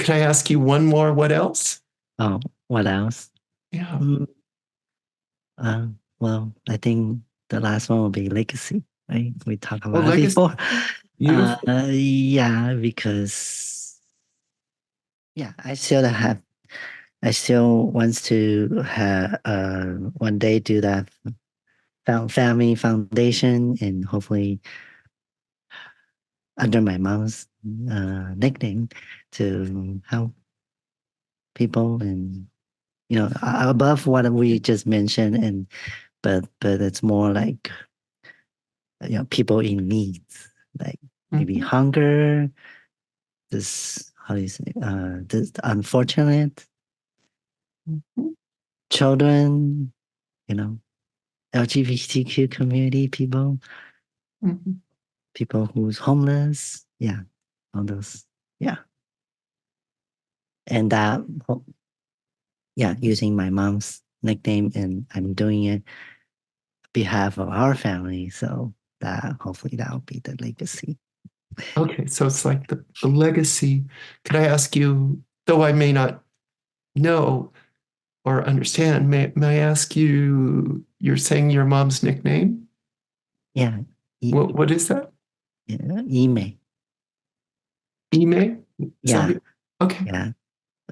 Can I ask you one more? What else? Oh, what else? Yeah. Mm, uh, well, I think the last one will be legacy, right? We talked Oh, about it legacy. before. Beautiful. Yeah, because yeah, I still wants to have one day do that family foundation and hopefully under my mom's nickname to help people and above what we just mentioned and but it's more like people in needs like maybe Mhm, hunger, this how do you say this unfortunate mhm, children, you know, LGBTQ community mhm. people who's homeless, yeah, all those, yeah, and that yeah, using my mom's nickname and I'm doing it behalf of our family. So that hopefully that'll be the legacy. Okay, so it's like the legacy. Could I ask you, though I may not know or understand, may I ask you, you're saying your mom's nickname? Yeah. What is that? Yeah. Email. Ime? Is that what Yeah. it? Okay. Yeah.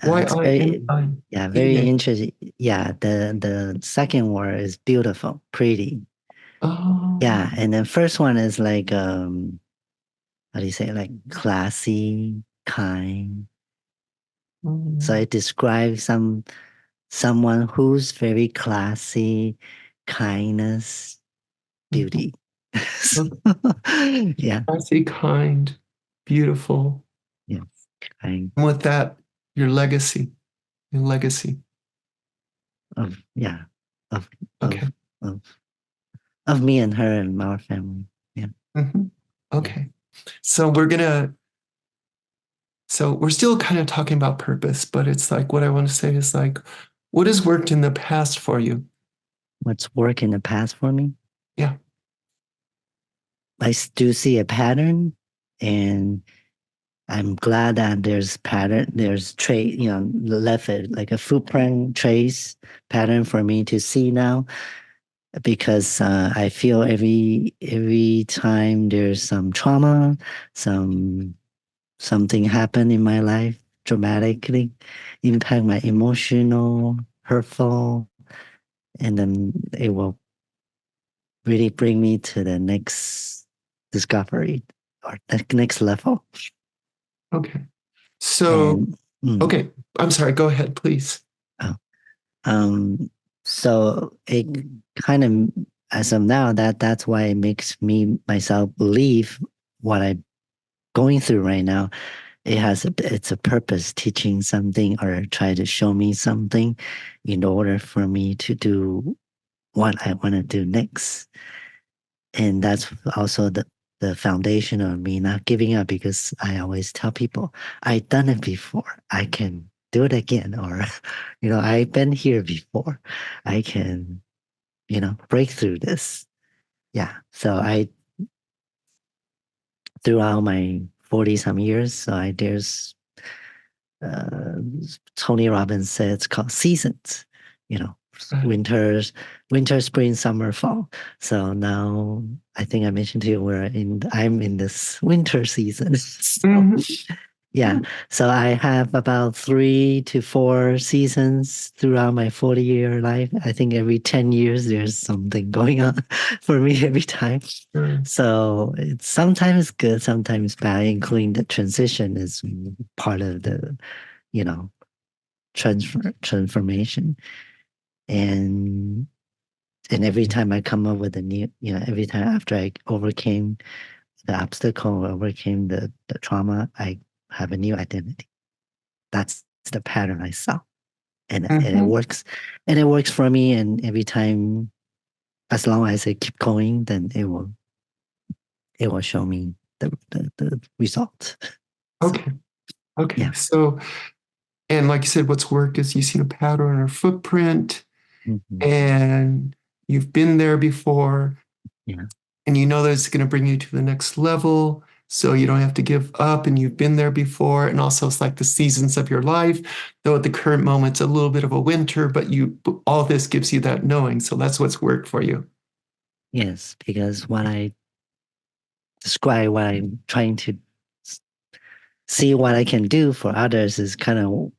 It's very, Y-I-M-I. yeah, very Ime. interesting. Yeah. The second word is beautiful, pretty. Oh. Yeah. And then first one is like, how do you say, like classy, kind. So Mm, it describes someone who's very classy, kindness, mhm. beauty. Okay. Yeah. Classy, kind, beautiful. Yeah. Kind And with that, your legacy, your legacy. of yeah. Of Okay. of of of me and her and our family. Yeah. Mhm. Yeah. Okay. So we're still kind of talking about purpose, but it's like what I want to say is like, what has worked in the past for you? What's worked in the past for me? Yeah. I do see a pattern and I'm glad that there's pattern, there's trace, left it like a footprint trace pattern for me to see now because I feel every time there's some trauma, some something happen in my life dramatically, impact my emotional, hurtful, and then it will really bring me to the next discovery or the next level. Okay. So, And mm, okay. I'm sorry. Go ahead, please. oh, um, so it kind of as of now that's why it makes me myself believe what I'm going through right now. It's a purpose teaching something or try to show me something in order for me to do what I want to do next. And that's also the foundation of me not giving up because I always tell people I've done it before. I can do it again. Or, I've been here before. I can, break through this. Yeah. So throughout my 40 some years, uh, Tony Robbins said it's called seasons, you know, Right. winters, winter, spring, summer, fall. So now I think I mentioned to you I'm in this winter season. So Mhm. yeah. So I have about 3 to 4 seasons throughout my 40-year life. I think every 10 years there's something going on for me every time. Sure. So it's sometimes good, sometimes bad, including the transition is part of the, you know, transformation. And and every time I come up with a new, every time after I overcame the obstacle, overcame the trauma, I have a new identity. That's the pattern I saw. And it Mhm. works. And it works for me. And every time, as long as I keep going, then it will show me the result. So Okay. Okay. yeah. So, and like you said, what's worked is you've seen a pattern or footprint, Mhm. and you've been there before, Yeah. and you know that it's going to bring you to the next level. so you don't have to give up and you've been there before. And also it's like the seasons of your life, though at the current moment it's a little bit of a winter, but all this gives you that knowing. So that's what's worked for you. Yes, because what I describe, what I'm trying to see what I can do for others is kind of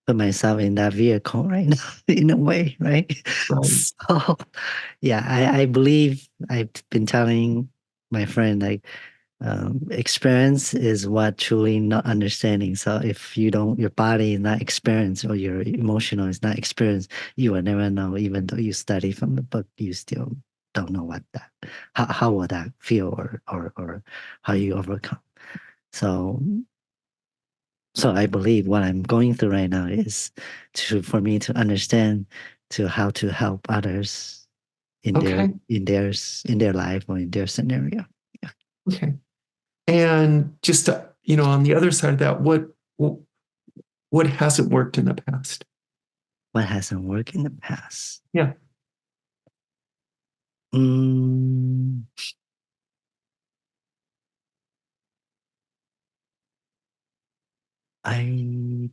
put myself in that vehicle right now, in a way, right? Right. So, yeah, I believe I've been telling my friend like experience is what truly not understanding. So if you don't, your body is not experienced or your emotional is not experienced, you will never know. Even though you study from the book, you still don't know what that, how will that feel or how you overcome. So so I believe what I'm going through right now is for me to understand to how to help others in Okay. in their life or in their scenario. Yeah. Okay. And just on the other side of that, what hasn't worked in the past? What hasn't worked in the past? Yeah. Mm, I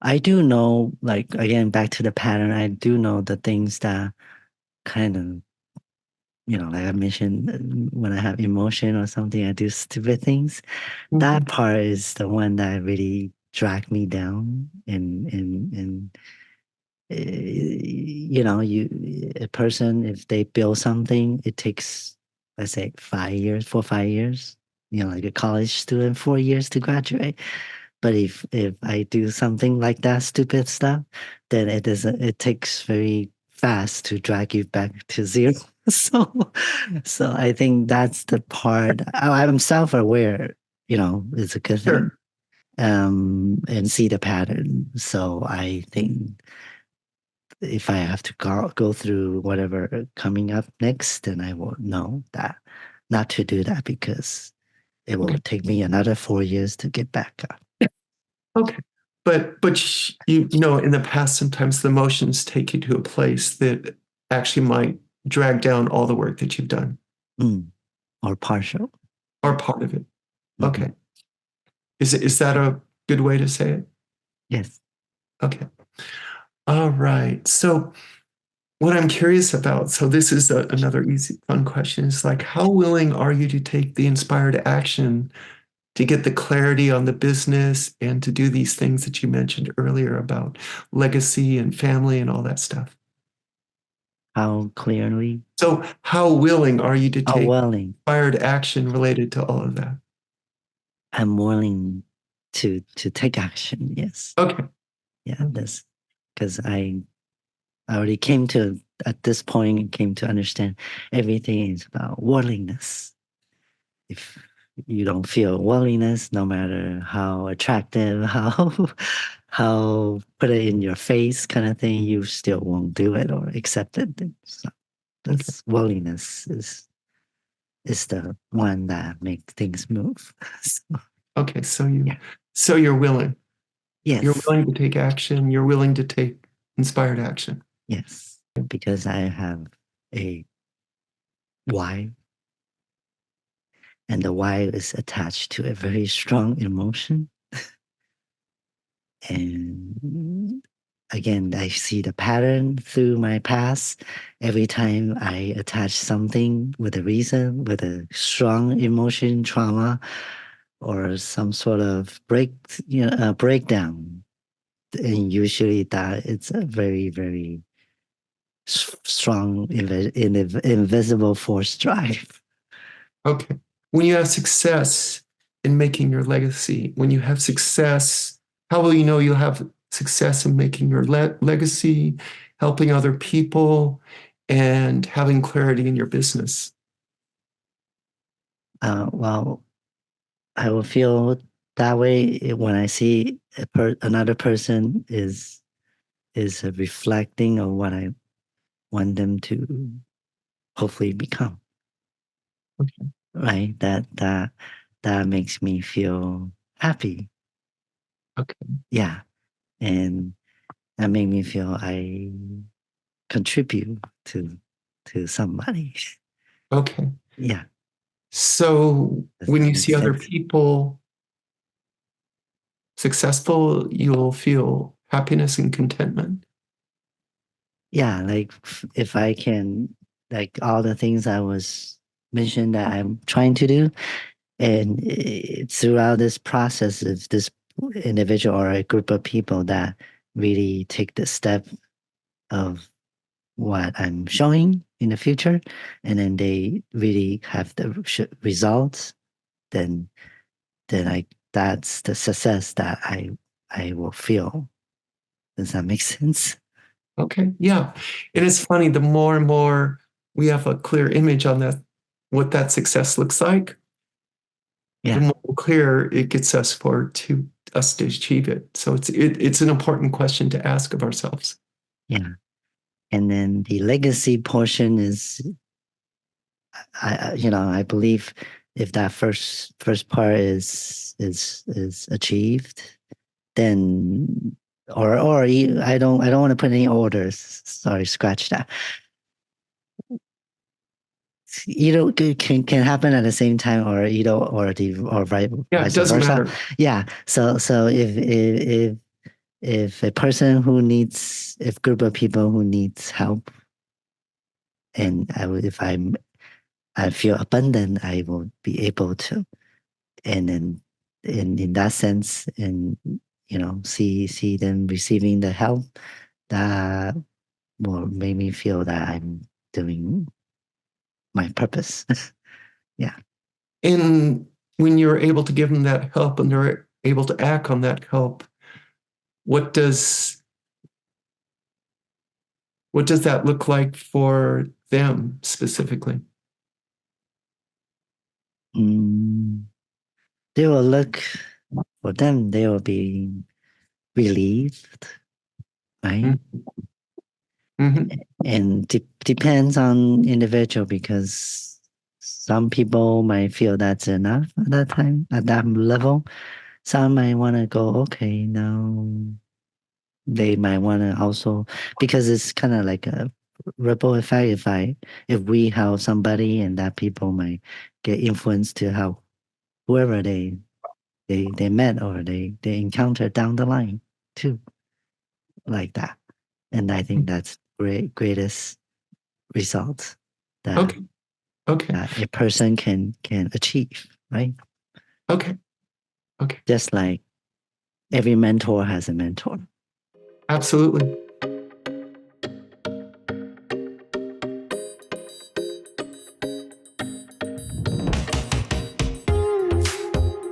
I do know, like again, back to the pattern. I do know the things that kind of, like I mentioned, when I have emotion or something, I do stupid things. That Mhm. part is the one that really dragged me down, and you a person, if they build something, it takes, let's say, 5 years, 4 5 years. Like a college student, 4 years to graduate. But if I do something like that stupid stuff, then it takes very fast to drag you back to zero. So so I think that's the part. I'm self-aware, it's a good thing. Sure. And see the pattern. So I think if I have to go through whatever coming up next, then I will know that not to do that because it will Okay. take me another 4 years to get back up. Okay. But in the past, sometimes the emotions take you to a place that actually might drag down all the work that you've done Mm, or partial. or Yeah. part of it. Mhm. Okay. Is that a good way to say it? Yes. Okay. All right. So what I'm curious about, so this is another easy, fun question, is like, how willing are you to take the inspired action to get the clarity on the business and to do these things that you mentioned earlier about legacy and family and all that stuff? How clearly? So, how willing are you to How take willing? inspired action related to all of that? I'm willing to take action. Yes. Okay. Yeah. That's because I already came to at this point came to understand everything is about willingness. If you don't feel willingness, no matter how attractive, how put it in your face kind of thing, you still won't do it or accept it. So Okay. that's willingness is the one that makes things move. So, Okay. yeah. So you're willing. You're Yes. willing to take action. You're willing to take inspired action. Yes. Because I have a why, and the why is attached to a very strong emotion. And again, I see the pattern through my past. Every time I attach something with a reason, with a strong emotion, trauma, or some sort of breakdown, and usually that it's a very, very strong, invisible force drive. Okay. When you have success in making your legacy, when you have success, how will you know you'll have success in making your legacy, helping other people, and having clarity in your business? Well, I will feel that way when I see another person is reflecting on what I want them to hopefully become. Okay. Right? That makes me feel happy. Okay. Yeah, and that made me feel I contribute to somebody. Okay. Yeah. So Does when that you make see other sense? people successful, you'll feel happiness and contentment. Yeah, like if I can, like all the things I was mentioned that I'm trying to do, and throughout this process, if this individual or a group of people that really take the step of what I'm showing in the future, and then they really have the results, then I that's the success that I will feel. Does that make sense? Okay, yeah. And it's funny, the more and more we have a clear image on that, what that success looks like, the Yeah, more clear it gets us for to us to achieve it. So it's an important question to ask of ourselves. yeah. And then the legacy portion is, I believe if that first part is achieved, then I don't want to put any orders. Sorry, scratch that. Either can happen at the same time, or either or Yeah, it vice doesn't versa. matter. Yeah. So if a person who needs, if group of people who needs help, and if I feel abundant, I will be able to, and then in that sense, and see them receiving the help, that will make me feel that I'm doing my purpose. Yeah. And when you're able to give them that help and they're able to act on that help, what does what does that look like for them specifically? Mm, they will look for them. They will be relieved, right? Mm-hmm. And depends on individual, because some people might feel that's enough at that time, at that level. Some might want to go, okay, now they might want to also, because it's kind of like a ripple effect. If we help somebody, and that people might get influenced to help whoever they met, or they encounter down the line too, like that. And I think that's greatest results that Okay. Okay. a person can achieve, right? Okay. Okay. Just like every mentor has a mentor. Absolutely.